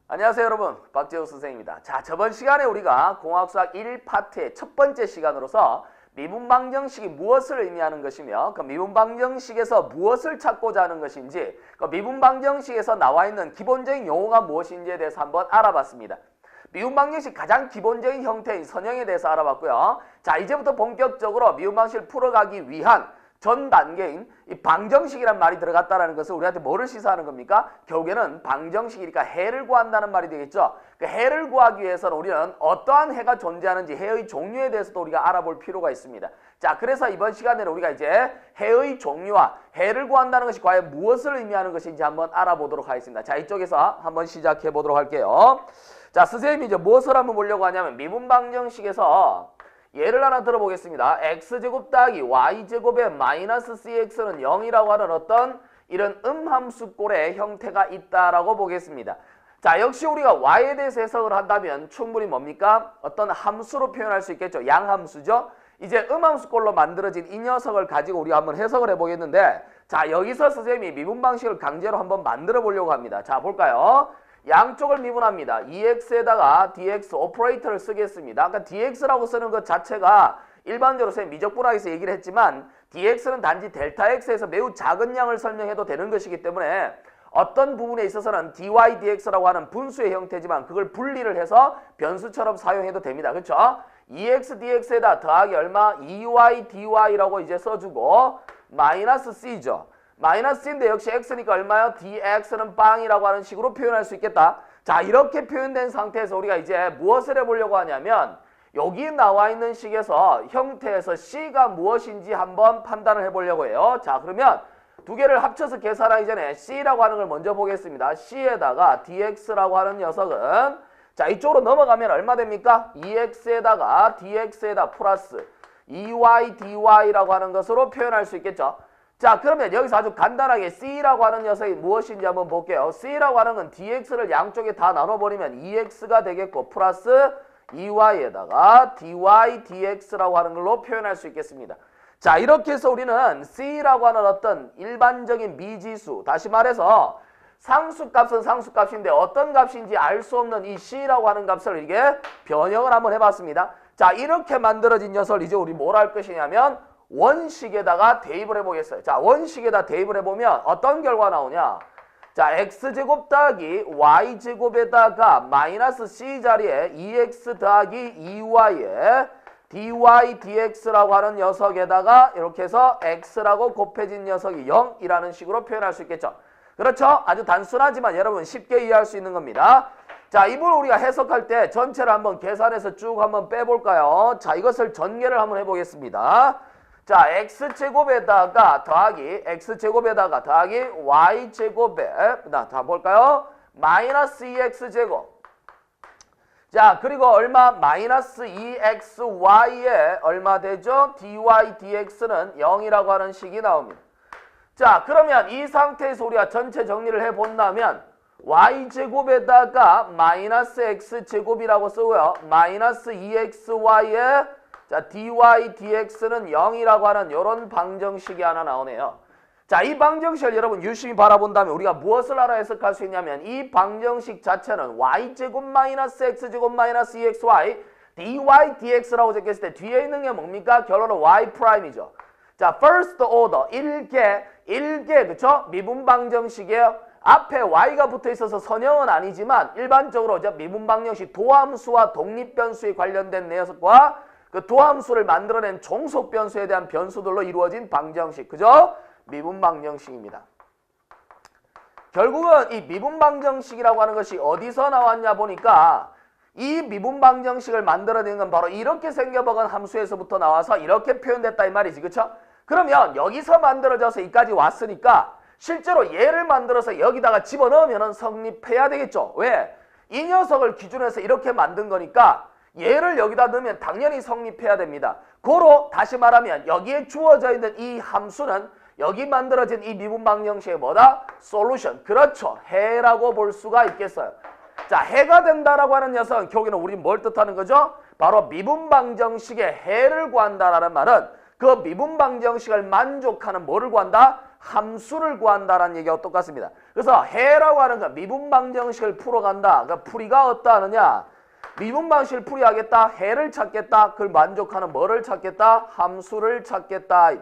안녕하세요 여러분, 박재호 선생입니다. 자, 저번 시간에 우리가 공학수학 1파트의 첫 번째 시간으로서 미분방정식이 무엇을 의미하는 것이며 그 미분방정식에서 무엇을 찾고자 하는 것인지, 그 미분방정식에서 나와 있는 기본적인 용어가 무엇인지에 대해서 한번 알아봤습니다. 미분방정식 가장 기본적인 형태인 선형에 대해서 알아봤고요. 자, 이제부터 본격적으로 미분방식을 풀어가기 위한 전 단계인 이 방정식이란 말이 들어갔다는 것은 우리한테 뭐를 시사하는 겁니까? 결국에는 방정식이니까 해를 구한다는 말이 되겠죠. 그 해를 구하기 위해서는 우리는 어떠한 해가 존재하는지 해의 종류에 대해서도 우리가 알아볼 필요가 있습니다. 자, 그래서 이번 시간에는 우리가 이제 해의 종류와 해를 구한다는 것이 과연 무엇을 의미하는 것인지 한번 알아보도록 하겠습니다. 자, 이쪽에서 한번 시작해 보도록 할게요. 자, 선생님이 이제 무엇을 한번 보려고 하냐면 미분방정식에서 예를 하나 들어보겠습니다. x제곱 더하기 y제곱의 마이너스 cx는 0이라고 하는 어떤 이런 음함수꼴의 형태가 있다라고 보겠습니다. 자, 역시 우리가 y에 대해서 해석을 한다면 충분히 뭡니까? 어떤 함수로 표현할 수 있겠죠. 양함수죠. 이제 음함수꼴로 만들어진 이 녀석을 가지고 우리가 한번 해석을 해보겠는데, 자, 여기서 선생님이 미분방식을 강제로 한번 만들어 보려고 합니다. 자, 볼까요? 양쪽을 미분합니다. EX에다가 DX 오퍼레이터를 쓰겠습니다. 아까 DX라고 쓰는 것 자체가 일반적으로 선생님 미적분학에서 얘기를 했지만 DX는 단지 델타 X에서 매우 작은 양을 설명해도 되는 것이기 때문에 어떤 부분에 있어서는 dy dx라고 하는 분수의 형태지만 그걸 분리를 해서 변수처럼 사용해도 됩니다. 그렇죠? EX dx에다 더하기 얼마? EY dy라고 이제 써주고 마이너스 c죠. 마이너스 c인데 역시 x니까 얼마요? dx는 빵이라고 하는 식으로 표현할 수 있겠다. 자, 이렇게 표현된 상태에서 우리가 이제 무엇을 해보려고 하냐면 여기 나와 있는 식에서 형태에서 c가 무엇인지 한번 판단을 해보려고 해요. 자, 그러면 두 개를 합쳐서 계산하기 전에 c라고 하는 걸 먼저 보겠습니다. c에다가 dx라고 하는 녀석은 자, 이쪽으로 넘어가면 얼마 됩니까? ex에다가 dx에다 플러스 ey dy라고 하는 것으로 표현할 수 있겠죠. 자, 그러면 여기서 아주 간단하게 c라고 하는 녀석이 무엇인지 한번 볼게요. c라고 하는 건 dx를 양쪽에 다 나눠버리면 ex가 되겠고 플러스 ey에다가 dy dx라고 하는 걸로 표현할 수 있겠습니다. 자, 이렇게 해서 우리는 c라고 하는 어떤 일반적인 미지수, 다시 말해서 상수값은 상수값인데 어떤 값인지 알 수 없는 이 c라고 하는 값을 이게 변형을 한번 해봤습니다. 자, 이렇게 만들어진 녀석을 이제 우리 뭘 할 것이냐면 원식에다가 대입을 해보겠어요. 자, 원식에다 대입을 해보면 어떤 결과 나오냐? 자, x제곱 더하기 y제곱에다가 마이너스 c 자리에 2x 더하기 2y에 dy dx라고 하는 녀석에다가 이렇게 해서 x라고 곱해진 녀석이 0이라는 식으로 표현할 수 있겠죠. 그렇죠? 아주 단순하지만 여러분 쉽게 이해할 수 있는 겁니다. 자, 이 부분을 우리가 해석할 때 전체를 한번 계산해서 쭉 한번 빼볼까요? 자, 이것을 전개를 한번 해보겠습니다. 자, x제곱에다가 더하기 x제곱에다가 더하기 y제곱에 자, 볼까요? 마이너스 2x제곱. 자, 그리고 얼마? 마이너스 2xy에 얼마 되죠? dy dx는 0이라고 하는 식이 나옵니다. 자, 그러면 이 상태에서 우리가 전체 정리를 해본다면 y제곱에다가 마이너스 x제곱이라고 쓰고요. 마이너스 2xy에 자, dy dx는 0이라고 하는 이런 방정식이 하나 나오네요. 자, 이 방정식을 여러분 유심히 바라본다면 우리가 무엇을 알아 해석할 수 있냐면 이 방정식 자체는 y제곱 마이너스 x제곱 마이너스 2xy dy dx라고 적혔을 때 뒤에 있는 게 뭡니까? 결론은 y 프라임이죠. 자, first order 1개 그쵸? 미분방정식이에요. 앞에 y가 붙어 있어서 선형은 아니지만 일반적으로 미분방정식 도함수와 독립변수에 관련된 녀석과 그 도함수를 만들어낸 종속변수에 대한 변수들로 이루어진 방정식. 그죠? 미분방정식입니다. 결국은 이 미분방정식이라고 하는 것이 어디서 나왔냐 보니까 이 미분방정식을 만들어낸 건 바로 이렇게 생겨먹은 함수에서부터 나와서 이렇게 표현됐다 이 말이지. 그쵸? 그러면 여기서 만들어져서 여기까지 왔으니까 실제로 얘를 만들어서 여기다가 집어넣으면 성립해야 되겠죠. 왜? 이 녀석을 기준으로 해서 이렇게 만든 거니까 얘를 여기다 넣으면 당연히 성립해야 됩니다. 고로 다시 말하면 여기에 주어져 있는 이 함수는 여기 만들어진 이 미분방정식의 뭐다? 솔루션. 그렇죠. 해라고 볼 수가 있겠어요. 자, 해가 된다라고 하는 녀석은 결국에는 우리 뭘 뜻하는 거죠? 바로 미분방정식의 해를 구한다라는 말은 그 미분방정식을 만족하는 뭐를 구한다? 함수를 구한다라는 얘기하고 똑같습니다. 그래서 해라고 하는 건 미분방정식을 풀어간다. 그러니까 풀이가 어떠하느냐? 미분방식을 풀이하겠다. 해를 찾겠다. 그걸 만족하는 뭐를 찾겠다? 함수를 찾겠다.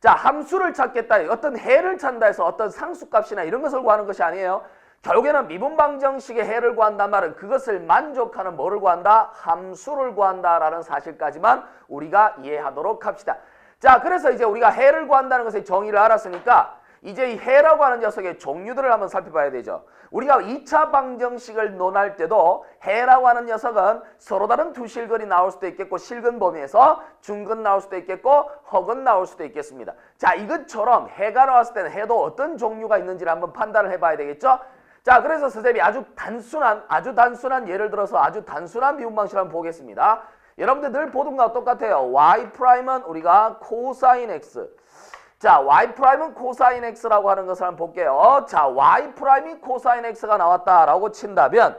자, 함수를 찾겠다. 어떤 해를 찾는다 해서 어떤 상수값이나 이런 것을 구하는 것이 아니에요. 결국에는 미분방정식의 해를 구한단 말은 그것을 만족하는 뭐를 구한다? 함수를 구한다라는 사실까지만 우리가 이해하도록 합시다. 자, 그래서 이제 우리가 해를 구한다는 것의 정의를 알았으니까 이제 이 해라고 하는 녀석의 종류들을 한번 살펴봐야 되죠. 우리가 2차 방정식을 논할 때도 해라고 하는 녀석은 서로 다른 두 실근이 나올 수도 있겠고 실근 범위에서 중근 나올 수도 있겠고 허근 나올 수도 있겠습니다. 자, 이것처럼 해가 나왔을 때는 해도 어떤 종류가 있는지를 한번 판단을 해봐야 되겠죠. 자, 그래서 선생님이 아주 단순한 예를 들어서 아주 단순한 미분방식을 한번 보겠습니다. 여러분들 늘 보던 거와 똑같아요. y''은 우리가 코사인 x. 자, y''은 코사인 x라고 하는 것을 한번 볼게요. 자, y''이 코사인 x가 나왔다라고 친다면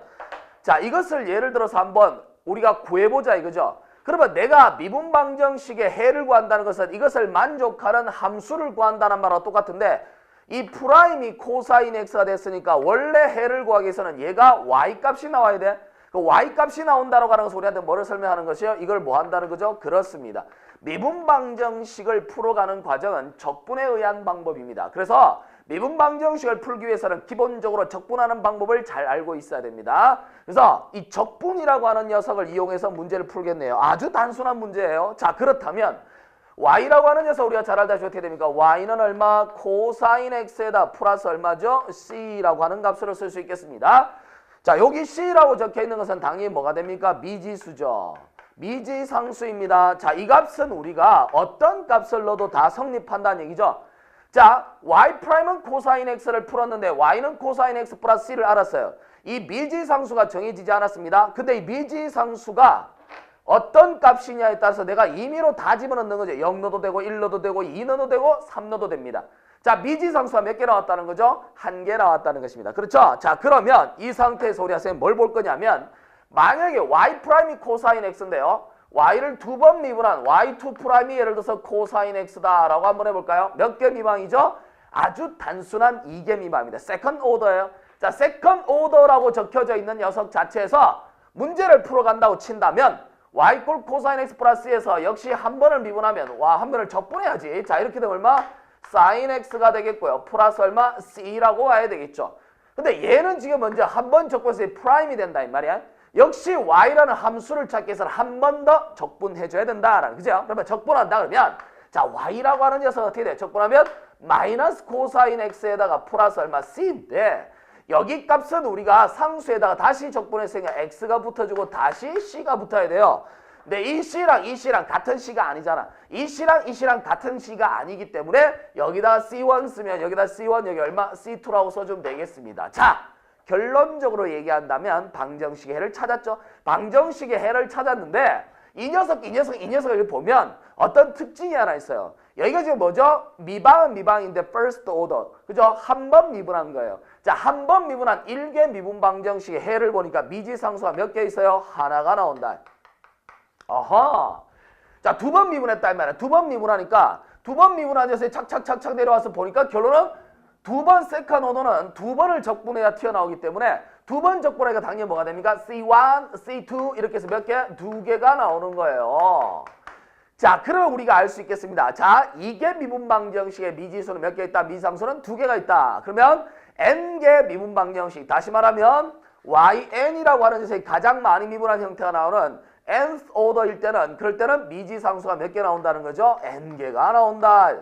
자, 이것을 예를 들어서 한번 우리가 구해보자 이거죠. 그러면 내가 미분방정식의 해를 구한다는 것은 이것을 만족하는 함수를 구한다는 말과 똑같은데 이 프라임이 코사인 x가 됐으니까 원래 해를 구하기 위해서는 얘가 y값이 나와야 돼. 그 y값이 나온다고 하는 것은 우리한테 뭐를 설명하는 것이요? 이걸 뭐 한다는 거죠? 그렇습니다. 미분방정식을 풀어가는 과정은 적분에 의한 방법입니다. 그래서 미분방정식을 풀기 위해서는 기본적으로 적분하는 방법을 잘 알고 있어야 됩니다. 그래서 이 적분이라고 하는 녀석을 이용해서 문제를 풀겠네요. 아주 단순한 문제예요. 자, 그렇다면 y라고 하는 녀석 우리가 잘 알다시피 어떻게 됩니까? y는 얼마? 코사인 x에다 플러스 얼마죠? c라고 하는 값으로 쓸 수 있겠습니다. 자, 여기 c라고 적혀 있는 것은 당연히 뭐가 됩니까? 미지수죠. 미지상수입니다. 자, 이 값은 우리가 어떤 값을 넣어도 다 성립한다는 얘기죠. 자, y''은 코사인 x를 풀었는데 y는 코사인 x 플러스 c를 알았어요. 이 미지상수가 정해지지 않았습니다. 근데 이 미지상수가 어떤 값이냐에 따라서 내가 임의로 다 집어넣는 거죠. 0 넣어도 되고 1 넣어도 되고 2 넣어도 되고 3 넣어도 됩니다. 자, 미지상수가 몇 개 나왔다는 거죠? 1개 나왔다는 것입니다. 그렇죠? 자, 그러면 이 상태에서 우리가 선생님 뭘 볼 거냐면 만약에 y''이 코사인 x인데요. y를 두 번 미분한 y2'이 예를 들어서 코사인 x다 라고 한번 해볼까요? 몇 개 미만이죠? 아주 단순한 2개 미만입니다. 세컨드 오더예요. 자, 세컨드 오더라고 적혀져 있는 녀석 자체에서 문제를 풀어간다고 친다면 y 꼴 코사인 x 플러스에서 역시 한 번을 미분하면 한 번을 적분해야지. 자, 이렇게 되면 얼마? 사인 x가 되겠고요. 플러스 얼마? c라고 와야 되겠죠. 근데 얘는 지금 먼저 한 번 적분해서 프라임이 된다 이 말이야. 역시 y라는 함수를 찾기 위해서는 한 번 더 적분해줘야 된다라는 그죠? 그러면 적분한다 그러면 자, y라고 하는 녀석은 어떻게 돼? 적분하면 마이너스 코사인 x에다가 플러스 얼마? c인데 여기 값은 우리가 상수에다가 다시 적분했으니까 x가 붙어주고 다시 c가 붙어야 돼요. 근데 이 c랑 이 c랑 같은 c가 아니잖아. 이 c랑 이 c랑 같은 c가 아니기 때문에 여기다가 c1 쓰면 여기다 c1 여기 얼마? c2라고 써주면 되겠습니다. 자, 결론적으로 얘기한다면 방정식의 해를 찾았죠. 방정식의 해를 찾았는데 이 녀석을 보면 어떤 특징이 하나 있어요. 여기가 지금 뭐죠? 미방은 미방인데 first order. 그죠? 한 번 미분한 거예요. 자, 한 번 미분한 1개 미분 방정식의 해를 보니까 미지상수가 몇 개 있어요? 하나가 나온다. 어허. 자, 두 번 미분했다 이 말이야. 두 번 미분하니까 두 번 미분한 녀석이 착착착착 내려와서 보니까 결론은 두 번 세컨드 오더는 두 번을 적분해야 튀어나오기 때문에 두 번 적분하니까 당연히 뭐가 됩니까? C1, C2 이렇게 해서 몇 개? 두 개가 나오는 거예요. 자, 그러면 우리가 알 수 있겠습니다. 자, 이게 미분방정식의 미지수는 몇 개 있다? 미지상수는 두 개가 있다. 그러면 n개 미분방정식, 다시 말하면yn이라고 하는 녀석이 가장 많이 미분한 형태가 나오는 nth order일 때는 그럴 때는 미지상수가 몇 개 나온다는 거죠? n개가 나온다.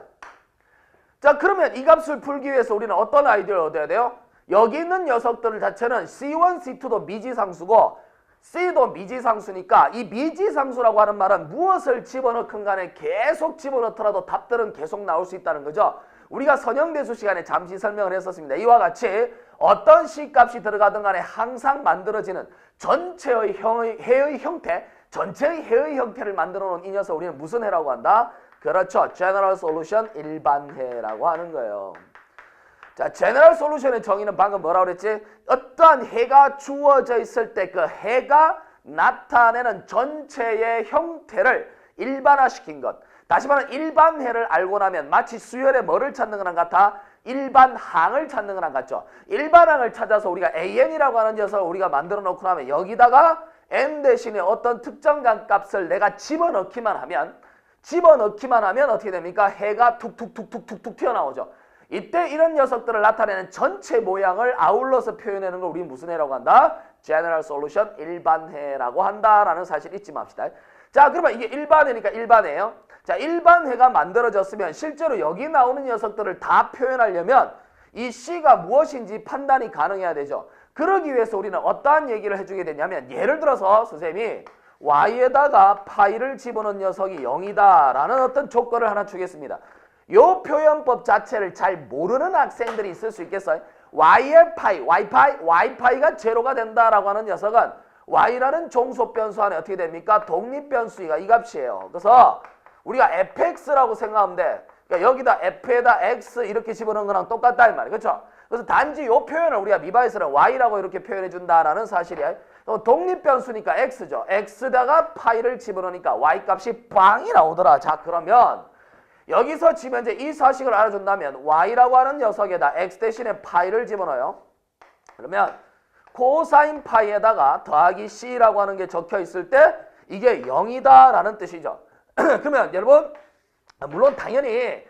자, 그러면 이 값을 풀기 위해서 우리는 어떤 아이디어를 얻어야 돼요? 여기 있는 녀석들 자체는 C1, C2도 미지상수고 C도 미지상수니까 이 미지상수라고 하는 말은 무엇을 집어넣건 간에 계속 집어넣더라도 답들은 계속 나올 수 있다는 거죠. 우리가 선형대수 시간에 잠시 설명을 했었습니다. 이와 같이 어떤 C값이 들어가든 간에 항상 만들어지는 전체의 해의 형태, 전체의 해의 형태를 만들어 놓은 이 녀석 우리는 무슨 해라고 한다? 그렇죠. General Solution 일반해라고 하는 거예요. 자, General Solution의 정의는 방금 뭐라고 그랬지? 어떠한 해가 주어져 있을 때 그 해가 나타내는 전체의 형태를 일반화시킨 것. 다시 말하면 일반해를 알고 나면 마치 수열의 뭐를 찾는 거랑 같아? 일반 항을 찾는 거랑 같죠. 일반 항을 찾아서 우리가 AN이라고 하는 녀석을 우리가 만들어 놓고 나면 여기다가 N 대신에 어떤 특정간 값을 내가 집어넣기만 하면 어떻게 됩니까? 해가 툭툭툭툭툭툭 튀어나오죠. 이때 이런 녀석들을 나타내는 전체 모양을 아울러서 표현하는 걸 우리 무슨 해라고 한다? General Solution, 일반해라고 한다라는 사실 잊지 맙시다. 자, 그러면 이게 일반해니까 일반해예요. 자, 일반해가 만들어졌으면 실제로 여기 나오는 녀석들을 다 표현하려면 이 C가 무엇인지 판단이 가능해야 되죠. 그러기 위해서 우리는 어떠한 얘기를 해주게 되냐면 예를 들어서 선생님이 Y에다가 파이를 집어넣은 녀석이 0이다 라는 어떤 조건을 하나 주겠습니다. 요 표현법 자체를 잘 모르는 학생들이 있을 수 있겠어요? Y의 파이, Y파이가 제로가 된다라고 하는 녀석은 Y라는 종속 변수 안에 어떻게 됩니까? 독립변수가 이 값이에요. 그래서 우리가 fx라고 생각하면 돼. 그러니까 여기다 f에다 x 이렇게 집어넣은 거랑 똑같다 이 말이에요. 그렇죠? 그래서 단지 요 표현을 우리가 미바에서는 y라고 이렇게 표현해 준다라는 사실이에요. 독립변수니까 x죠. x다가 파이를 집어넣으니까 y 값이 빵이 나오더라. 자, 그러면 여기서 지금 이제 이 사실을 알아준다면 y라고 하는 녀석에다 x 대신에 파이를 집어넣어요. 그러면 코사인 파이에다가 더하기 c라고 하는 게 적혀 있을 때 이게 0이다 라는 뜻이죠. 그러면 여러분 물론 당연히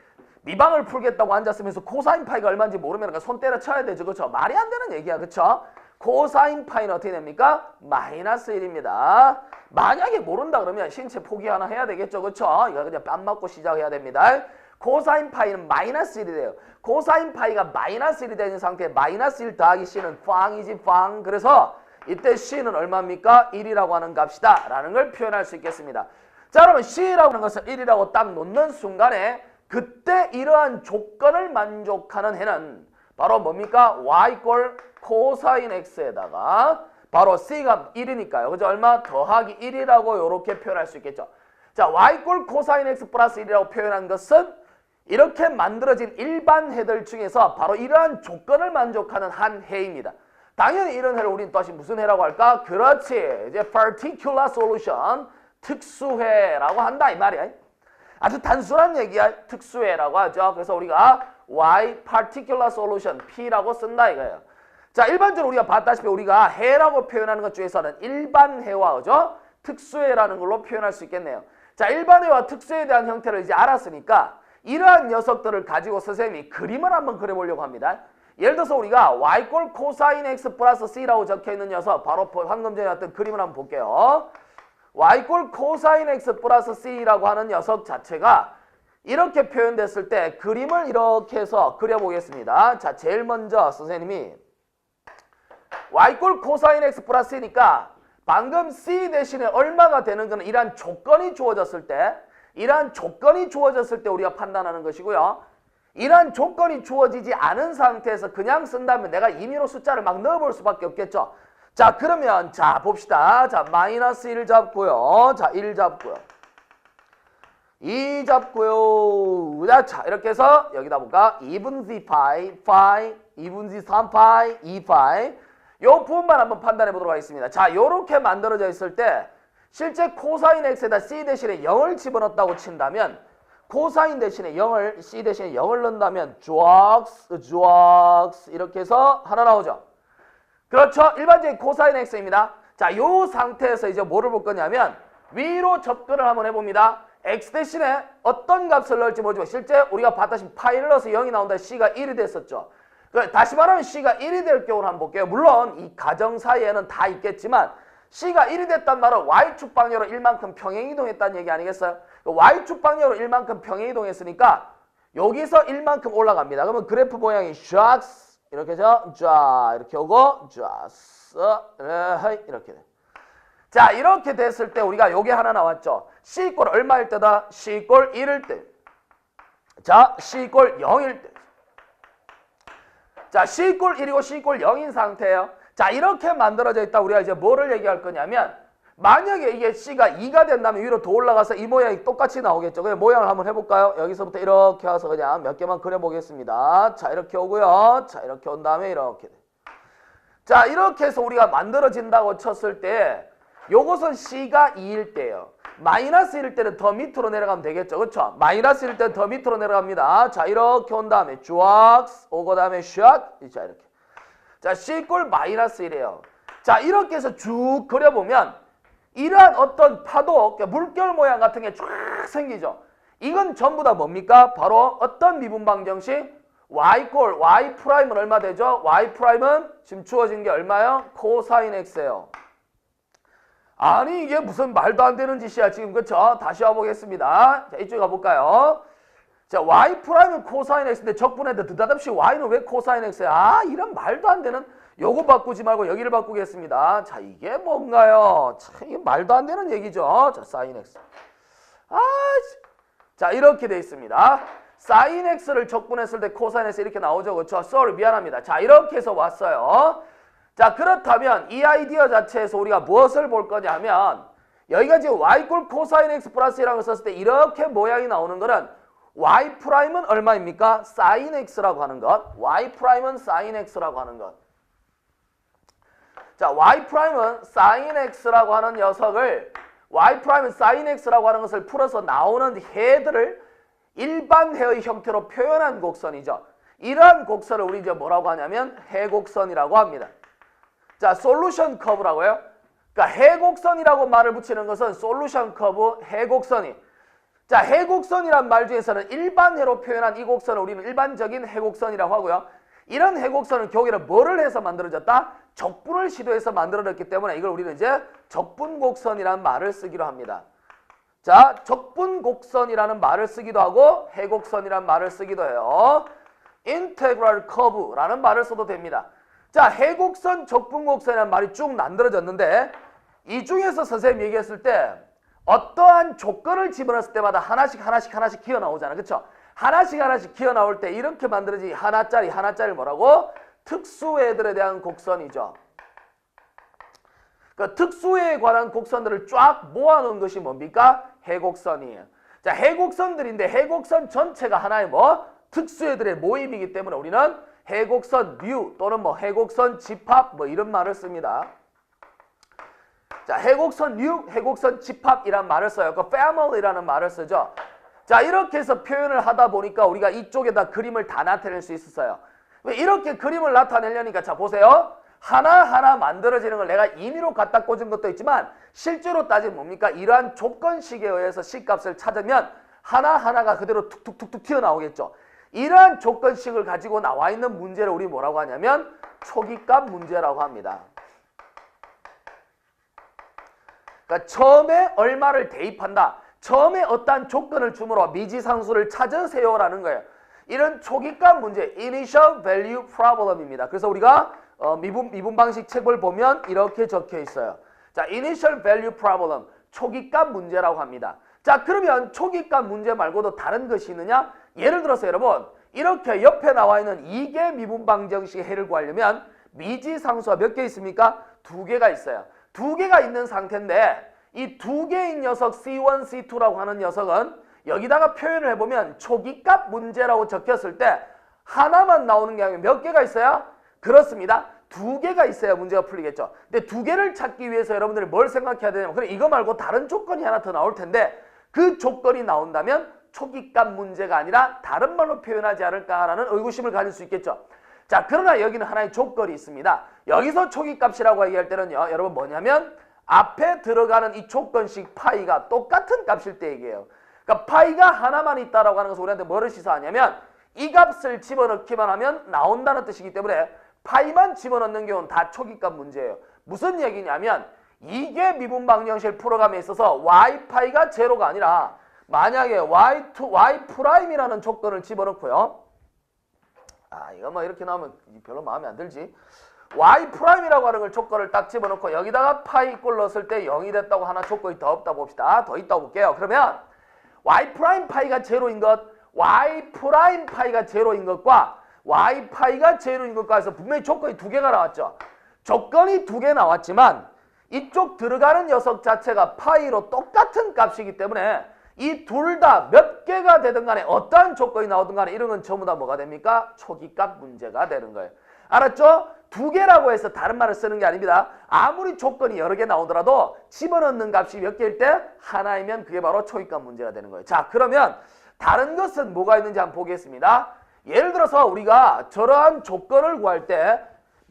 미방을 풀겠다고 앉았으면서 코사인 파이가 얼마인지 모르면 손 때려 쳐야 되죠. 그렇죠? 말이 안 되는 얘기야. 그렇죠? 코사인 파이는 어떻게 됩니까? 마이너스 1입니다. 만약에 모른다 그러면 신체 포기 하나 해야 되겠죠. 그렇죠? 이거 그냥 뺨 맞고 시작해야 됩니다. 코사인 파이는 마이너스 1이 돼요. 코사인 파이가 마이너스 1이 되는 상태에 마이너스 1 더하기 c는 빵이지 빵. 그래서 이때 c는 얼마입니까? 1이라고 하는 값이다 라는 걸 표현할 수 있겠습니다. 자, 그러면 c라고 하는 것을 1이라고 딱 놓는 순간에 그때 이러한 조건을 만족하는 해는 바로 뭡니까? y 꼴 코사인 x에다가 바로 c가 1이니까요. 그죠? 얼마? 더하기 1이라고 이렇게 표현할 수 있겠죠. 자, y 꼴 코사인 x 플러스 1이라고 표현한 것은 이렇게 만들어진 일반 해들 중에서 바로 이러한 조건을 만족하는 한 해입니다. 당연히 이런 해를 우리는 다시 무슨 해라고 할까? 그렇지. 이제 particular solution, 특수해라고 한다 이 말이야. 아주 단순한 얘기야. 특수해라고 하죠. 그래서 우리가 y particular solution p라고 쓴다 이거예요. 자, 일반적으로 우리가 봤다시피 우리가 해라고 표현하는 것 중에서는 일반해와 그죠? 특수해라는 걸로 표현할 수 있겠네요. 자, 일반해와 특수해에 대한 형태를 이제 알았으니까 이러한 녀석들을 가지고 선생님이 그림을 한번 그려보려고 합니다. 예를 들어서 우리가 y 꼴 코사인 x 플러스 c라고 적혀있는 녀석 바로 방금 전에 했던 그림을 한번 볼게요. y 꼴 코사인 x 플러스 c라고 하는 녀석 자체가 이렇게 표현됐을 때 그림을 이렇게 해서 그려보겠습니다. 자, 제일 먼저 선생님이 y 꼴 코사인 x 플러스 c니까 방금 c 대신에 얼마가 되는 거는 이러한 조건이 주어졌을 때 우리가 판단하는 것이고요. 이러한 조건이 주어지지 않은 상태에서 그냥 쓴다면 내가 임의로 숫자를 막 넣어볼 수밖에 없겠죠. 자, 그러면 자 봅시다. 자, 마이너스 1 잡고요. 자, 1 잡고요. 2 잡고요. 자, 이렇게 해서 여기다 볼까? 2분지 파이, 2분지 3파이, 2파이. 요 부분만 한번 판단해 보도록 하겠습니다. 자, 요렇게 만들어져 있을 때 실제 코사인 x에다 c 대신에 0을 집어넣었다고 친다면 코사인 대신에 0을 c 대신에 0을 넣는다면 쫙 이렇게 해서 하나 나오죠. 그렇죠? 일반적인 코사인 x입니다. 자, 요 상태에서 이제 뭐를 볼 거냐면 위로 접근을 한번 해봅니다. x 대신에 어떤 값을 넣을지 모르지만 실제 우리가 봤다시피 파이를 넣어서 0이 나온다. c가 1이 됐었죠. 다시 말하면 c가 1이 될 경우를 한번 볼게요. 물론 이 가정 사이에는 다 있겠지만 c가 1이 됐단 말은 y축 방향으로 1만큼 평행이동했다는 얘기 아니겠어요? y축 방향으로 1만큼 평행이동했으니까 여기서 1만큼 올라갑니다. 그러면 그래프 모양이 쫙 이렇게 해서 쫙 이렇게 오고 쫙 이렇게 돼. 자, 이렇게 됐을 때 우리가 요게 하나 나왔죠. c꼴 얼마일 때다? c꼴 1일 때. 자, c꼴 0일 때. 자, c꼴 1이고 c꼴 0인 상태예요. 자, 이렇게 만들어져 있다. 우리가 이제 뭐를 얘기할 거냐면 만약에 이게 c가 2가 된다면 위로 더 올라가서 이 모양이 똑같이 나오겠죠. 그냥 모양을 한번 해볼까요? 여기서부터 이렇게 와서 그냥 몇 개만 그려보겠습니다. 자, 이렇게 오고요. 자, 이렇게 온 다음에 이렇게 돼. 자, 이렇게 해서 우리가 만들어진다고 쳤을 때 요것은 c가 2일 때예요. 마이너스 1일 때는 더 밑으로 내려가면 되겠죠. 그렇죠? 마이너스 1일 때는 더 밑으로 내려갑니다. 자, 이렇게 온 다음에 쫙 오고 다음에 샥. 자, 이렇게. 자, C꼴 마이너스 1이에요. 자, 이렇게 해서 쭉 그려보면 이러한 어떤 파도, 물결 모양 같은 게 쫙 생기죠. 이건 전부 다 뭡니까? 바로 어떤 미분방정식? Y꼴, Y'은 얼마 되죠? Y'은 지금 주어진 게 얼마요? 코사인 X예요. 아니 이게 무슨 말도 안 되는 짓이야 지금. 그쵸? 다시 와보겠습니다. 자, 이쪽에 가볼까요? 자, Y'은 코사인 X인데 적분했는데 느닷없이 Y는 왜 코사인 X야? 아, 이런 말도 안 되는, 요거 바꾸지 말고 여기를 바꾸겠습니다. 자, 이게 뭔가요? 참, 이게 말도 안 되는 얘기죠. 자, 사인 X. 자, 이렇게 돼 있습니다. 사인 X를 적분했을 때 코사인 X 이렇게 나오죠. 그렇죠? sorry, 미안합니다. 자, 이렇게 해서 왔어요. 자, 그렇다면 이 아이디어 자체에서 우리가 무엇을 볼 거냐면 여기가 지금 Y꼴 코사인 X 플러스 1이라고 썼을 때 이렇게 모양이 나오는 거는 Y'은 얼마입니까? 사인 X라고 하는 것. Y'은 사인 X라고 하는 것. 자, Y'은 사인 X라고 하는 녀석을, Y'은 사인 X라고 하는 것을 풀어서 나오는 해들을 일반해의 형태로 표현한 곡선이죠. 이러한 곡선을 우리 이제 뭐라고 하냐면 해곡선이라고 합니다. 자, 솔루션 커브라고요. 그러니까 해곡선이라고 말을 붙이는 것은 솔루션 커브, 해곡선이. 자, 해곡선이란 말 중에서는 일반해로 표현한 이 곡선을 우리는 일반적인 해곡선이라고 하고요. 이런 해곡선은 경우에는 뭐를 해서 만들어졌다? 적분을 시도해서 만들어졌기 때문에 이걸 우리는 이제 적분곡선이라는 말을 쓰기로 합니다. 자, 적분곡선이라는 말을 쓰기도 하고 해곡선이라는 말을 쓰기도 해요. 인테그럴 커브라는 말을 써도 됩니다. 자, 해곡선, 적분곡선이라는 말이 쭉 만들어졌는데 이 중에서 선생님이 얘기했을 때 어떠한 조건을 집어넣었을 때마다 하나씩 기어 나오잖아. 그쵸? 하나씩 기어 나올 때 이렇게 만들어진 하나짜리 뭐라고? 특수해들에 대한 곡선이죠. 그 특수해에 관한 곡선들을 쫙 모아놓은 것이 뭡니까? 해곡선이에요. 자, 해곡선들인데 해곡선 전체가 하나의 뭐? 특수해들의 모임이기 때문에 우리는 해곡선 류 또는 뭐 해곡선 집합 뭐 이런 말을 씁니다. 자, 해곡선 류, 해곡선 집합이란 말을 써요. 그 family라는 말을 쓰죠. 자, 이렇게 해서 표현을 하다 보니까 우리가 이쪽에다 그림을 다 나타낼 수 있었어요. 왜 이렇게 그림을 나타내려니까 자, 보세요. 하나하나 만들어지는 걸 내가 임의로 갖다 꽂은 것도 있지만 실제로 따지면 뭡니까? 이러한 조건식에 의해서 C값을 찾으면 하나하나가 그대로 툭툭툭툭 튀어나오겠죠. 이러한 조건식을 가지고 나와 있는 문제를 우리 뭐라고 하냐면 초기값 문제라고 합니다. 그러니까 처음에 얼마를 대입한다. 처음에 어떠한 조건을 주므로 미지상수를 찾으세요라는 거예요. 이런 초기값 문제, Initial Value Problem입니다. 그래서 우리가 미분 방식 책을 보면 이렇게 적혀 있어요. 자, Initial Value Problem, 초기값 문제라고 합니다. 자, 그러면 초기값 문제 말고도 다른 것이 있느냐? 예를 들어서 여러분, 이렇게 옆에 나와 있는 2개 미분 방정식의 해를 구하려면 미지상수가 몇 개 있습니까? 2개가 있어요. 2개가 있는 상태인데 이 2개인 녀석 C1, C2라고 하는 녀석은 여기다가 표현을 해보면 초기값 문제라고 적혔을 때 하나만 나오는 게 아니라 몇 개가 있어요? 그렇습니다. 2개가 있어야 문제가 풀리겠죠. 근데 2개를 찾기 위해서 여러분들이 뭘 생각해야 되냐면 그래 이거 말고 다른 조건이 하나 더 나올 텐데 그 조건이 나온다면 초기값 문제가 아니라 다른 말로 표현하지 않을까라는 의구심을 가질 수 있겠죠. 자, 그러나 여기는 하나의 조건이 있습니다. 여기서 초기값이라고 얘기할 때는요, 여러분 뭐냐면 앞에 들어가는 이 조건식 파이가 똑같은 값일 때 얘기해요. 그러니까 파이가 하나만 있다라고 하는 것은 우리한테 뭐를 시사하냐면 이 값을 집어넣기만 하면 나온다는 뜻이기 때문에 파이만 집어넣는 경우는 다 초기값 문제예요. 무슨 얘기냐면 이게 미분 방정식을 풀어감에 있어서 y파이가 제로가 아니라 만약에 y''이라는 조건을 집어넣고요. 아, 이거 뭐 이렇게 나오면 별로 마음에 안 들지. y''이라고 하는 걸 조건을 딱 집어넣고 여기다가 파이 꼴 넣었을 때 0이 됐다고 하나 조건이 더 없다 봅시다. 더 있다고 볼게요. 그러면 y''파이가 제로인 것, y''파이가 제로인 것과 y파이가 제로인 것과 해서 분명히 조건이 2개가 나왔죠. 조건이 2개 나왔지만 이쪽 들어가는 녀석 자체가 파이로 똑같은 값이기 때문에 이 둘 다 몇 개가 되든 간에 어떠한 조건이 나오든 간에 이런 건 전부 다 뭐가 됩니까? 초기값 문제가 되는 거예요. 알았죠? 두 개라고 해서 다른 말을 쓰는 게 아닙니다. 아무리 조건이 여러 개 나오더라도 집어넣는 값이 몇 개일 때 하나이면 그게 바로 초기값 문제가 되는 거예요. 자, 그러면 다른 것은 뭐가 있는지 한번 보겠습니다. 예를 들어서 우리가 저러한 조건을 구할 때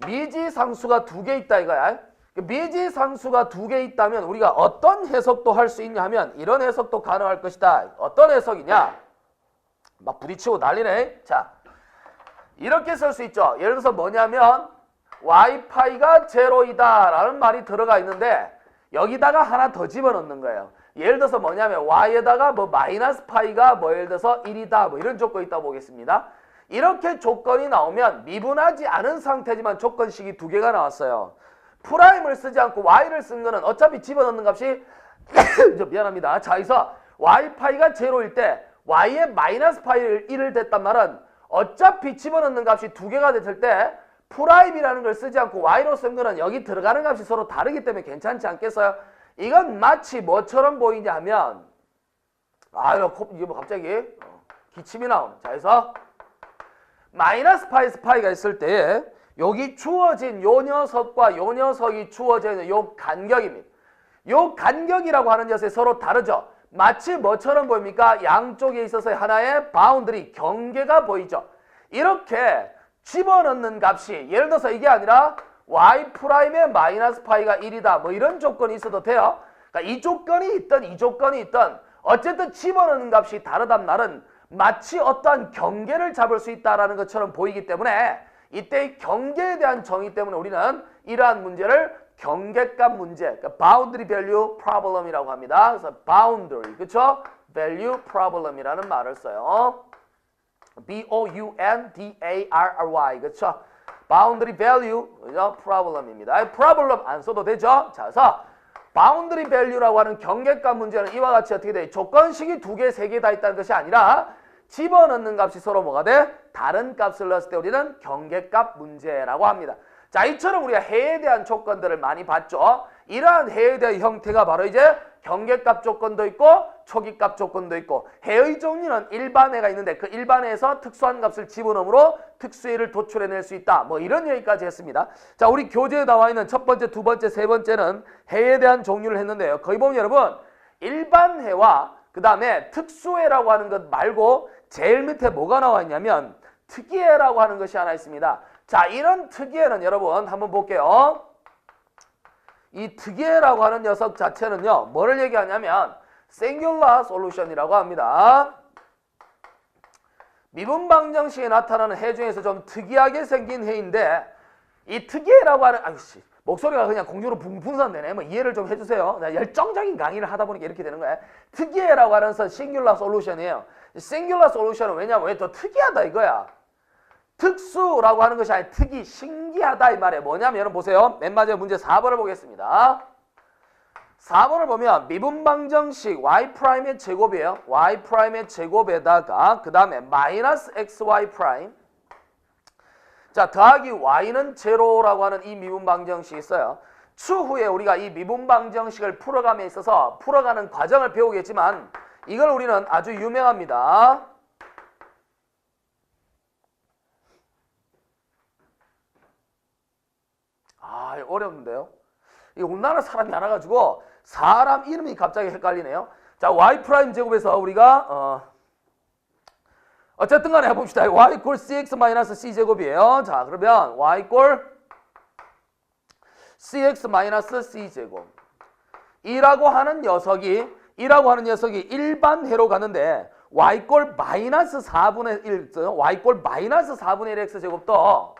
미지상수가 두 개 있다 이거야. 미지상수가 두 개 있다면 우리가 어떤 해석도 할 수 있냐 하면 이런 해석도 가능할 것이다. 어떤 해석이냐? 막 부딪히고 난리네. 자, 이렇게 쓸 수 있죠. 예를 들어서 뭐냐면 y파이가 제로이다 라는 말이 들어가 있는데 여기다가 하나 더 집어넣는 거예요. 예를 들어서 뭐냐면 y에다가 뭐 마이너스 파이가 뭐 예를 들어서 1이다 뭐 이런 조건이 있다고 보겠습니다. 이렇게 조건이 나오면 미분하지 않은 상태지만 조건식이 두 개가 나왔어요. 프라임을 쓰지 않고 y를 쓴 거는 어차피 집어넣는 값이 미안합니다. 자, 여기서 y파이가 제로일 때 y에 마이너스 파이를 1을 댔단 말은 어차피 집어넣는 값이 두 개가 됐을 때 프라임이라는 걸 쓰지 않고 y로 쓴 거는 여기 들어가는 값이 서로 다르기 때문에 괜찮지 않겠어요? 이건 마치 뭐처럼 보이냐 하면 이게 뭐 갑자기 기침이 나오네. 자, 그래서 마이너스 파이에서 파이가 있을 때 여기 주어진 요 녀석과 요 녀석이 주어져 요 간격입니다. 요 간격이라고 하는 녀석이 서로 다르죠. 마치 뭐처럼 보입니까? 양쪽에 있어서 하나의 바운드리, 경계가 보이죠. 이렇게 집어넣는 값이 예를 들어서 이게 아니라 y'에 마이너스 파이가 1이다 뭐 이런 조건이 있어도 돼요. 그러니까 이 조건이 있든 이 조건이 있든 어쨌든 집어넣는 값이 다르단 말은 마치 어떠한 경계를 잡을 수 있다라는 것처럼 보이기 때문에 이때 경계에 대한 정의 때문에 우리는 이러한 문제를 경계값 문제, 그러니까 boundary value problem이라고 합니다. 그래서 boundary, 그렇죠? value problem이라는 말을 써요. B-O-U-N-D-A-R-R-Y, 그렇죠? boundary value, 그죠? problem입니다. problem 안 써도 되죠? 자, 그래서 boundary value라고 하는 경계값 문제는 이와 같이 어떻게 돼? 조건식이 두 개, 세 개 다 있다는 것이 아니라 집어넣는 값이 서로 뭐가 돼? 다른 값을 넣었을 때 우리는 경계값 문제라고 합니다. 자, 이처럼 우리가 해에 대한 조건들을 많이 봤죠. 이러한 해에 대한 형태가 바로 이제 경계값 조건도 있고 초기값 조건도 있고 해의 종류는 일반해가 있는데 그 일반해에서 특수한 값을 집어넣음으로 특수해를 도출해낼 수 있다. 뭐 이런 얘기까지 했습니다. 자, 우리 교재에 나와 있는 첫 번째, 두 번째, 세 번째는 해에 대한 종류를 했는데요. 거기 보면 여러분 일반해와 그 다음에 특수해라고 하는 것 말고 제일 밑에 뭐가 나와 있냐면 특이해라고 하는 것이 하나 있습니다. 자, 이런 특이해는 여러분 한번 볼게요. 이 특이해라고 하는 녀석 자체는요. 뭐를 얘기하냐면 singular solution이라고 합니다. 미분 방정식에 나타나는 해 중에서 좀 특이하게 생긴 해인데 이 특이해라고 하는 목소리가 그냥 공중으로 분산되네. 뭐 이해를 좀 해주세요. 열정적인 강의를 하다 보니까 이렇게 되는 거야. 특이해라고 하는 건 singular solution이에요. singular solution은 왜냐면 왜 더 특이하다 이거야. 특수라고 하는 것이 아니라 특이, 신기하다 이 말이에요. 뭐냐면 여러분 보세요. 맨 마지막 문제 4번을 보겠습니다. 4번을 보면 미분방정식 y'의 제곱이에요. y'의 제곱에다가 그 다음에 마이너스 xy 프라임 자 더하기 y는 제로라고 하는 이 미분방정식이 있어요. 추후에 우리가 이 미분방정식을 풀어감에 있어서 풀어가는 과정을 배우겠지만 이걸 우리는 아주 유명합니다. 어려운데요. 이 우리나라 사람이 안 와가지고 사람 이름이 갑자기 헷갈리네요. 자, y 프라임 제곱에서 우리가 어쨌든 간에 해봅시다. y 이퀄 cx 마이너스 c 제곱이에요. 자, 그러면 y 이퀄 cx 마이너스 c 제곱 이라고 하는 녀석이 일반해로 가는데 y 이퀄 마이너스 4분의 1 y 이퀄 마이너스 4분의 1 x 제곱도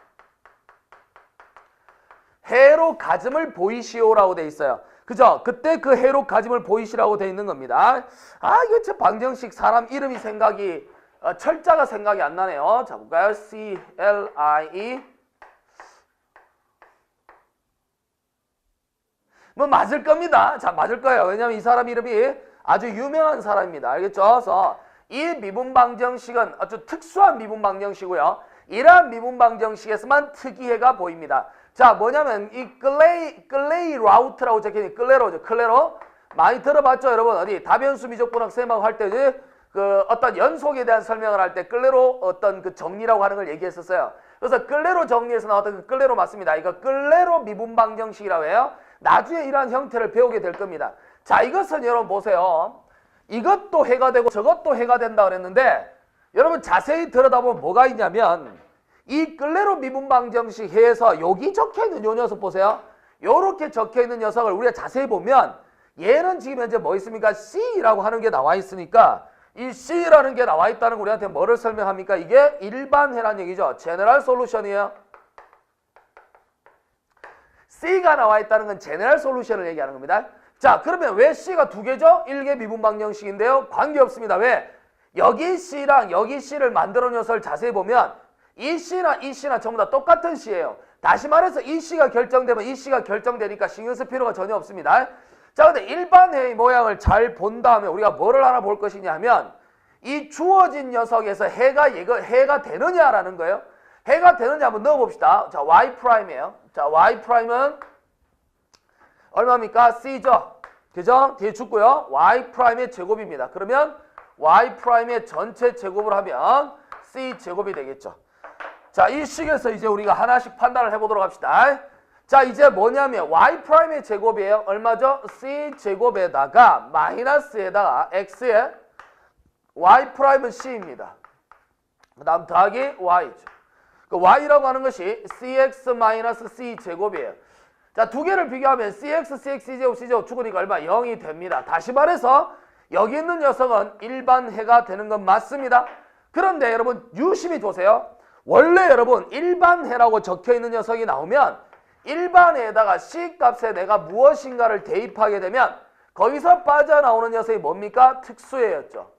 해로 가짐을 보이시오라고 돼 있어요. 그죠? 그때 그 해로 가짐을 보이시라고 돼 있는 겁니다. 이거 제 방정식 사람 이름이 생각이 철자가 생각이 안 나네요. 자, 볼까요? CLIE 뭐 맞을 겁니다. 자, 맞을 거예요. 왜냐면 이 사람 이름이 아주 유명한 사람입니다. 알겠죠? 그래서 이 미분방정식은 아주 특수한 미분방정식이고요. 이러한 미분방정식에서만 특이해가 보입니다. 자, 뭐냐면 이 클레이 라우트라고 적혀있는 클레로 많이 들어봤죠, 여러분? 어디 다변수 미적분학 쌤하고 할 때 그 어떤 연속에 대한 설명을 할 때 클레로 어떤 그 정리라고 하는 걸 얘기했었어요. 그래서 끌레로 정리해서 나왔던 그 끌레로 맞습니다. 이거 끌레로 미분방정식이라고 해요. 나중에 이러한 형태를 배우게 될 겁니다. 자, 이것은 여러분 보세요. 이것도 해가 되고 저것도 해가 된다 그랬는데 여러분 자세히 들여다보면 뭐가 있냐면 이 끌레로 미분방정식 해에서 여기 적혀있는 요 녀석 보세요. 요렇게 적혀있는 녀석을 우리가 자세히 보면 얘는 지금 현재 뭐 있습니까? C라고 하는 게 나와 있으니까 이 C라는 게 나와 있다는 거 우리한테 뭐를 설명합니까? 이게 일반해란 얘기죠. 제너럴 솔루션이에요. C가 나와 있다는 건 제너럴 솔루션을 얘기하는 겁니다. 자, 그러면 왜 C가 두 개죠? 1개 미분방정식인데요. 관계없습니다. 왜? 여기 C랑 여기 C를 만들어 놓은 녀석을 자세히 보면 이 C나 이 C나 전부 다 똑같은 C예요. 다시 말해서 이 C가 결정되면 이 C가 결정되니까 신경 쓸 필요가 전혀 없습니다. 자, 근데 일반해의 모양을 잘 본 다음에 우리가 뭐를 하나 볼 것이냐 하면 이 주어진 녀석에서 해가 되느냐라는 거예요. 해가 되느냐 한번 넣어봅시다. 자, Y'이에요. 자, Y'은 얼마입니까? C죠. 그죠? 뒤에 죽고요. Y'의 제곱입니다. 그러면 Y'의 전체 제곱을 하면 C 제곱이 되겠죠. 자, 이 식에서 이제 우리가 하나씩 판단을 해보도록 합시다. 자, 이제 뭐냐면 Y'의 제곱이에요. 얼마죠? C 제곱에다가 마이너스에다가 X에 Y'은 C입니다. 그 다음 더하기 Y죠. 그 Y라고 하는 것이 CX-C 제곱이에요. 자, 두 개를 비교하면 CX, CX, C제곱, C제곱 죽으니까 얼마? 0이 됩니다. 다시 말해서 여기 있는 녀석은 일반해가 되는 건 맞습니다. 그런데 여러분 유심히 보세요. 원래 여러분 일반해라고 적혀있는 녀석이 나오면 일반해에다가 C 값에 내가 무엇인가를 대입하게 되면 거기서 빠져나오는 녀석이 뭡니까? 특수해였죠.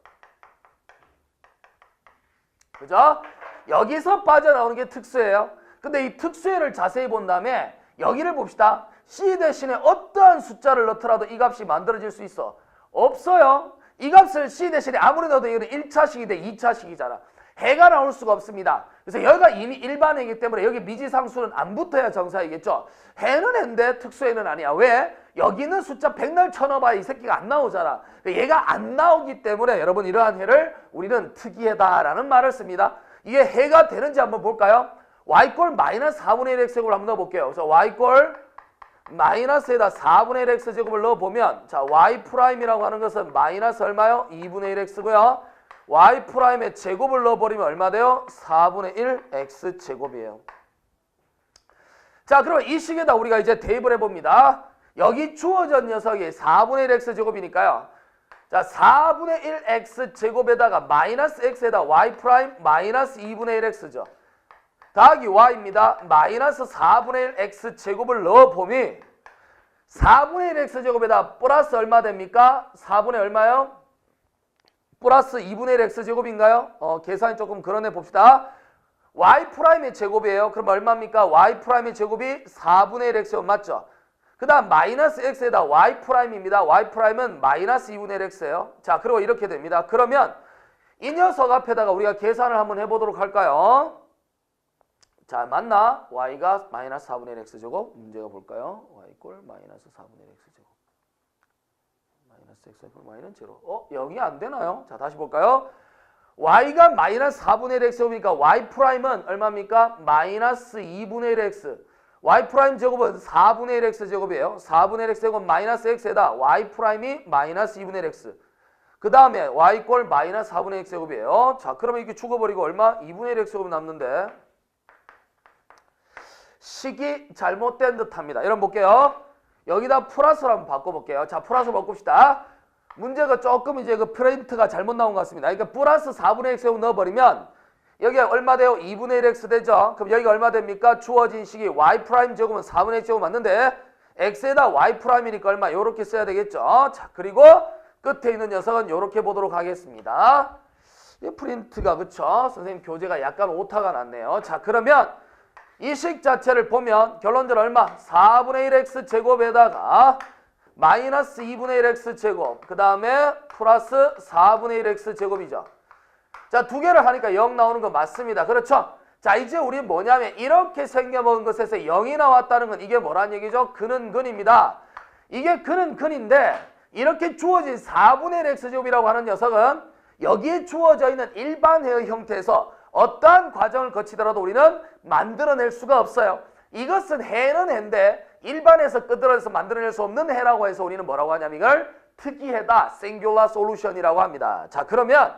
그죠? 여기서 빠져나오는 게 특수해요. 근데 이 특수해를 자세히 본 다음에 여기를 봅시다. C 대신에 어떠한 숫자를 넣더라도 이 값이 만들어질 수 있어. 없어요. 이 값을 C 대신에 아무리 넣어도 이거는 1차식이 돼 2차식이잖아. 해가 나올 수가 없습니다. 그래서 여기가 이미 일반해이기 때문에 여기 미지상수는 안 붙어야 정사이겠죠. 해는 해인데 특수해는 아니야. 왜? 여기 있는 숫자 백날 쳐넣어봐야 이 새끼가 안 나오잖아. 얘가 안 나오기 때문에 여러분 이러한 해를 우리는 특이해다라는 말을 씁니다. 이게 해가 되는지 한번 볼까요? y꼴 마이너스 4분의 1 x제곱을 한번 넣어볼게요. 그래서 y꼴 마이너스에다 4분의 1 x제곱을 넣어보면 자 y'이라고 하는 것은 마이너스 얼마요? 2분의 1 x고요. y'의 제곱을 넣어버리면 얼마 돼요? 4분의 1 x제곱이에요. 자, 그럼 이 식에다 우리가 이제 대입을 해봅니다. 여기 주어진 녀석이 4분의 1 x제곱이니까요. 자, 4분의 1 x제곱에다가 마이너스 x에다 y' 마이너스 2분의 1 x죠. 더하기 y입니다. 마이너스 4분의 1 x제곱을 넣어보면 4분의 1 x제곱에다 플러스 얼마 됩니까? 4분의 얼마요? 플러스 2분의 1 x제곱인가요? 계산이 조금 그러네 봅시다. y'의 제곱이에요. 그럼 얼마입니까? y'의 제곱이 4분의 1 x제곱 맞죠? 그 다음 마이너스 x에다 y'입니다. y'은 마이너스 2분의 1 x예요. 자, 그리고 이렇게 됩니다. 그러면 이 녀석 앞에다가 우리가 계산을 한번 해보도록 할까요? 자, 맞나? y가 마이너스 4분의 1 x제곱. 문제가 볼까요? y꼴 마이너스 4분의 1 x제곱. 마이너스 x제곱 y는 제로. 0이 안 되나요? 자, 다시 볼까요? y가 마이너스 4분의 1 x제곱이니까 y'은 얼마입니까? 마이너스 2분의 1 x. y' 제곱은 4분의 1 x제곱이에요. 4분의 1 x제곱 마이너스 x에다 y'이 마이너스 2분의 1 x. 그 다음에 y꼴 마이너스 4분의 1 x제곱이에요. 자, 그러면 이게 죽어버리고 얼마? 2분의 1 x제곱이 남는데 식이 잘못된 듯 합니다. 여러분 볼게요. 여기다 플러스로 한번 바꿔볼게요. 자, 플러스 바꿉시다. 문제가 조금 이제 그 프린트가 잘못 나온 것 같습니다. 그러니까 플러스 4분의 1 x제곱 넣어버리면 여기가 얼마 돼요? 2분의 1 x 되죠? 그럼 여기가 얼마 됩니까? 주어진 식이 y' 제곱은 4분의 1 제곱 맞는데 x에다 y'이니까 얼마? 요렇게 써야 되겠죠? 자, 그리고 끝에 있는 녀석은 요렇게 보도록 하겠습니다. 이 프린트가 그쵸? 선생님 교재가 약간 오타가 났네요. 자, 그러면 이 식 자체를 보면 결론적으로 얼마? 4분의 1 x 제곱에다가 마이너스 2분의 1 x 제곱 그 다음에 플러스 4분의 1 x 제곱이죠. 자, 두 개를 하니까 0 나오는 거 맞습니다. 그렇죠? 자, 이제 우리는 뭐냐면 이렇게 생겨먹은 것에서 0이 나왔다는 건 이게 뭐란 얘기죠? 근은 근입니다. 이게 근은 근인데 이렇게 주어진 4분의 1 x제곱이라고 하는 녀석은 여기에 주어져 있는 일반해의 형태에서 어떠한 과정을 거치더라도 우리는 만들어낼 수가 없어요. 이것은 해는 해인데 일반에서 끄트러져서 만들어낼 수 없는 해라고 해서 우리는 뭐라고 하냐면 이걸 특이해다, singular solution이라고 합니다. 자, 그러면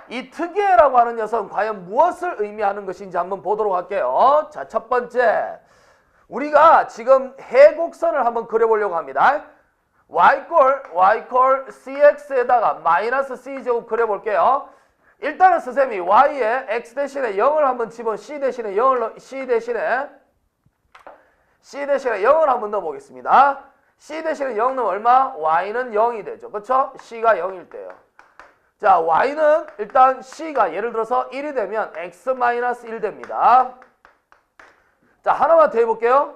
이 특이해라고 하는 녀석은 과연 무엇을 의미하는 것인지 한번 보도록 할게요. 자, 첫 번째, 우리가 지금 해곡선을 한번 그려보려고 합니다. y cx에다가 마이너스 c제곱 그려볼게요. 일단은 선생님이 y에 x 대신에 0을 한번 집어 c 대신에 0을 한번 넣어보겠습니다. c 대신에 0 넣으면 얼마? y는 0이 되죠. 그렇죠? c가 0일 때요. 자, y는 일단 c가 예를 들어서 1이 되면 x-1 됩니다. 자, 하나만 더 해볼게요.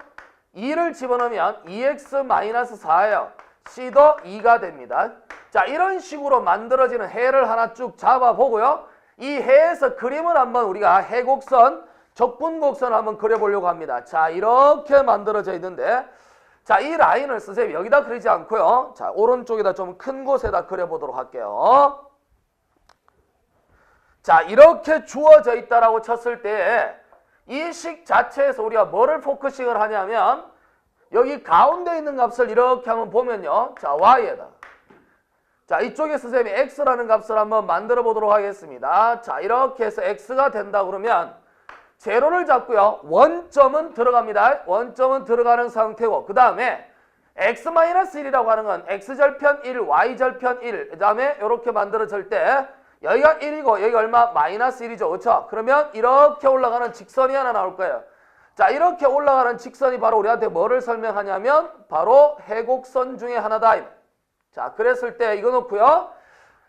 2를 집어넣으면 2x-4예요. c도 2가 됩니다. 자, 이런 식으로 만들어지는 해를 하나 쭉 잡아보고요. 이 해에서 그림을 한번 우리가 해곡선, 적분곡선을 한번 그려보려고 합니다. 자, 이렇게 만들어져 있는데, 자, 이 라인을 선생님이 여기다 그리지 않고요. 자, 오른쪽에다 좀 큰 곳에다 그려보도록 할게요. 자, 이렇게 주어져 있다라고 쳤을 때 이 식 자체에서 우리가 뭐를 포커싱을 하냐면 여기 가운데 있는 값을 이렇게 한번 보면요. 자, y에다. 자, 이쪽에 선생님이 x라는 값을 한번 만들어 보도록 하겠습니다. 자, 이렇게 해서 x가 된다 그러면 제로를 잡고요. 원점은 들어갑니다. 원점은 들어가는 상태고 그 다음에 x-1이라고 하는 건 x절편 1, y절편 1. 그 다음에 이렇게 만들어질 때 여기가 1이고 여기가 얼마? 마이너스 1이죠. 그렇죠? 그러면 이렇게 올라가는 직선이 하나 나올 거예요. 자, 이렇게 올라가는 직선이 바로 우리한테 뭐를 설명하냐면 바로 해곡선 중에 하나다. 자, 그랬을 때 이거 놓고요.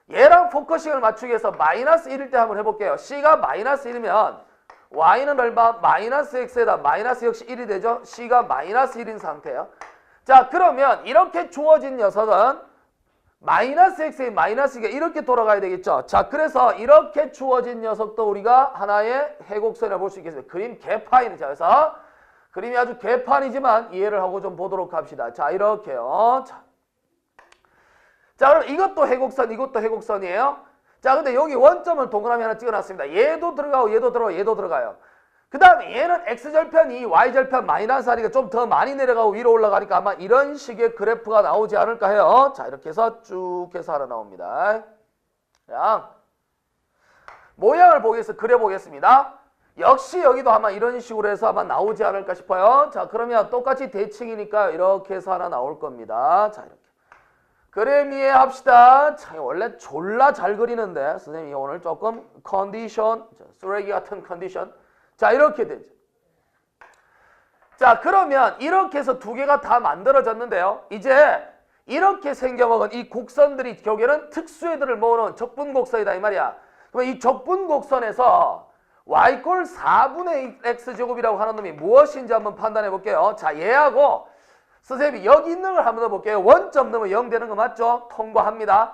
얘랑 포커싱을 맞추기 위해서 마이너스 1일 때 한번 해볼게요. c가 마이너스 1이면 y는 얼마? 마이너스 x에다 마이너스 역시 1이 되죠. c가 마이너스 1인 상태예요. 자, 그러면 이렇게 주어진 녀석은 마이너스 x에 마이너스 2가 이렇게 돌아가야 되겠죠. 자, 그래서 이렇게 주어진 녀석도 우리가 하나의 해곡선이라고 볼 수 있겠습니다. 그림 개판이죠. 그래서 그림이 아주 개판이지만 이해를 하고 좀 보도록 합시다. 자, 이렇게요. 자, 그럼 이것도 해곡선, 이것도 해곡선이에요. 자, 근데 여기 원점을 동그라미 하나 찍어놨습니다. 얘도 들어가고 얘도 들어가고 얘도 들어가요. 그 다음에 얘는 x절편 2, y절편 마이너스 하니까 좀 더 많이 내려가고 위로 올라가니까 아마 이런 식의 그래프가 나오지 않을까 해요. 자, 이렇게 해서 쭉 해서 하나 나옵니다. 그냥 모양을 그려보겠습니다. 역시 여기도 아마 이런 식으로 해서 아마 나오지 않을까 싶어요. 자, 그러면 똑같이 대칭이니까 이렇게 해서 하나 나올 겁니다. 자, 이렇게. 그림 이해합시다. 자, 원래 졸라 잘 그리는데 선생님이 오늘 조금 컨디션, 쓰레기 같은 컨디션. 자, 이렇게 되죠. 자, 그러면 이렇게 해서 두 개가 다 만들어졌는데요. 이제 이렇게 생겨먹은 이 곡선들이 결국에는 특수애들을 모으는 적분곡선이다 이 말이야. 그럼 이 적분곡선에서 y 꼴 4분의 x제곱이라고 하는 놈이 무엇인지 한번 판단해 볼게요. 자, 얘하고 선생님이 여기 있는 걸 한번 넣어볼게요. 원점 넣으면 0 되는 거 맞죠? 통과합니다.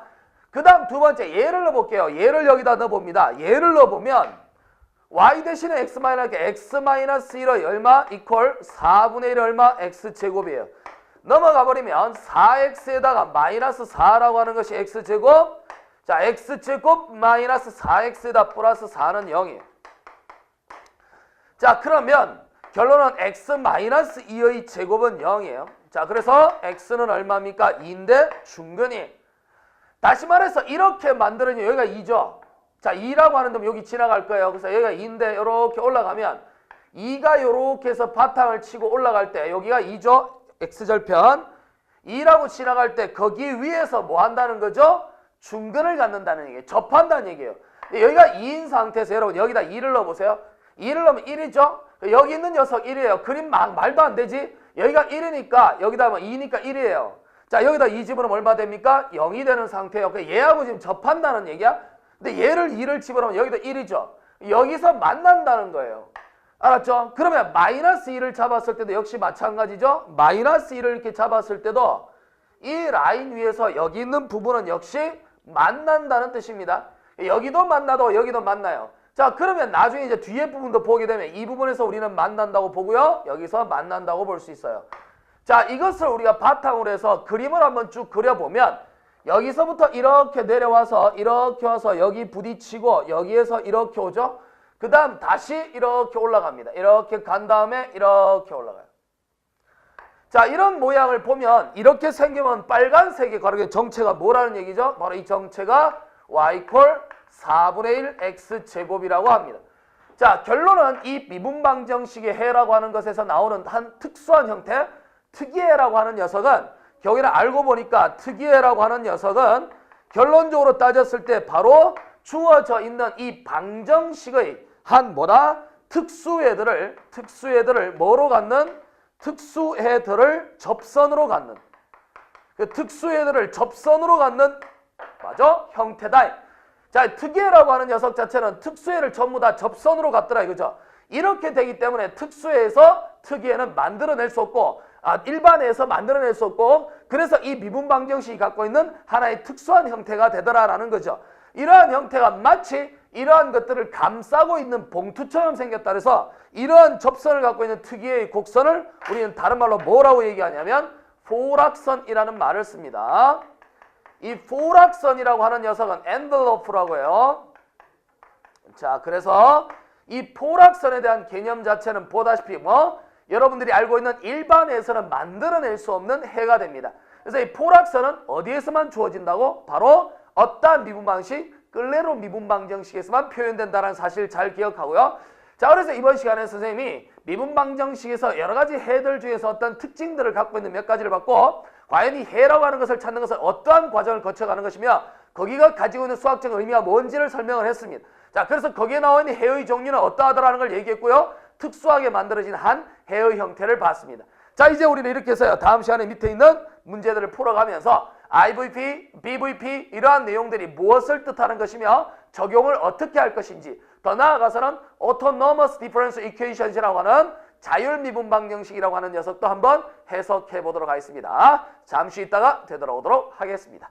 그 다음 두 번째 얘를 넣어볼게요. 얘를 여기다 넣어봅니다. 얘를 넣어보면 y 대신에 x-1의 얼마? 이퀄 4분의 1 얼마? x제곱이에요. 넘어가 버리면 4x에다가 마이너스 4라고 하는 것이 x제곱. 자, x제곱 마이너스 4x에다 플러스 4는 0이에요. 자, 그러면 결론은 x-2의 제곱은 0이에요. 자, 그래서 x는 얼마입니까? 2인데 중근이. 다시 말해서 이렇게 만들어니 여기가 2죠. 자, 2라고 하는 놈 여기 지나갈 거예요. 그래서 여기가 2인데 이렇게 올라가면 2가 이렇게 해서 바탕을 치고 올라갈 때 여기가 2죠. x절편. 2라고 지나갈 때 거기 위에서 뭐 한다는 거죠? 중근을 갖는다는 얘기예요. 접한다는 얘기예요. 여기가 2인 상태에서 여러분 여기다 2를 넣어보세요. 2를 넣으면 1이죠. 여기 있는 녀석 1이에요. 그림 말도 안 되지. 여기가 1이니까 여기다 뭐 2니까 1이에요. 자, 여기다 2 집어넣으면 얼마 됩니까? 0이 되는 상태예요. 얘하고 지금 접한다는 얘기야. 근데 얘를 2를 집어넣으면 여기도 1이죠. 여기서 만난다는 거예요. 알았죠? 그러면 마이너스 2를 잡았을 때도 역시 마찬가지죠. 마이너스 2를 이렇게 잡았을 때도 이 라인 위에서 여기 있는 부분은 역시 만난다는 뜻입니다. 여기도 만나도 여기도 만나요. 자, 그러면 나중에 이제 뒤에 부분도 보게 되면 이 부분에서 우리는 만난다고 보고요. 여기서 만난다고 볼 수 있어요. 자, 이것을 우리가 바탕으로 해서 그림을 한번 쭉 그려보면 여기서부터 이렇게 내려와서 이렇게 와서 여기 부딪히고 여기에서 이렇게 오죠. 그 다음 다시 이렇게 올라갑니다. 이렇게 간 다음에 이렇게 올라가요. 자, 이런 모양을 보면 이렇게 생기면 빨간색의 가로의 정체가 뭐라는 얘기죠? 바로 이 정체가 y = 4분의 1 x제곱이라고 합니다. 자, 결론은 이 미분방정식의 해라고 하는 것에서 나오는 한 특수한 형태, 특이해라고 하는 녀석은 여기는 알고 보니까 특이해라고 하는 녀석은 결론적으로 따졌을 때 바로 주어져 있는 이 방정식의 한 뭐다? 특수해들을 뭐로 갖는? 특수해들을 접선으로 갖는, 그 특수해들을 접선으로 갖는 맞아? 형태다. 자, 특이해라고 하는 녀석 자체는 특수해를 전부 다 접선으로 갖더라 이거죠. 이렇게 되기 때문에 특수해에서 특이해는 만들어낼 수 없고 일반해에서 만들어낼 수 없고, 그래서 이 미분방정식이 갖고 있는 하나의 특수한 형태가 되더라라는 거죠. 이러한 형태가 마치 이러한 것들을 감싸고 있는 봉투처럼 생겼다 그래서 이러한 접선을 갖고 있는 특이의 곡선을 우리는 다른 말로 뭐라고 얘기하냐면 포락선이라는 말을 씁니다. 이 포락선이라고 하는 녀석은 엔벨로프라고 해요. 자, 그래서 이 포락선에 대한 개념 자체는 보다시피 여러분들이 알고 있는 일반에서는 만들어낼 수 없는 해가 됩니다. 그래서 이 포락선은 어디에서만 주어진다고? 바로 어떠한 미분방식? 끌레로 미분방정식에서만 표현된다는 사실을 잘 기억하고요. 자, 그래서 이번 시간에 선생님이 미분방정식에서 여러 가지 해들 중에서 어떤 특징들을 갖고 있는 몇 가지를 봤고, 과연 이 해라고 하는 것을 찾는 것은 어떠한 과정을 거쳐가는 것이며 거기가 가지고 있는 수학적 의미가 뭔지를 설명을 했습니다. 자, 그래서 거기에 나와 있는 해의 종류는 어떠하더라는 걸 얘기했고요. 특수하게 만들어진 한 해의 형태를 봤습니다. 자, 이제 우리는 이렇게 해서요. 다음 시간에 밑에 있는 문제들을 풀어가면서 IVP, BVP 이러한 내용들이 무엇을 뜻하는 것이며 적용을 어떻게 할 것인지, 더 나아가서는 Autonomous Differential Equations이라고 하는 자율미분방정식이라고 하는 녀석도 한번 해석해 보도록 하겠습니다. 잠시 있다가 되돌아오도록 하겠습니다.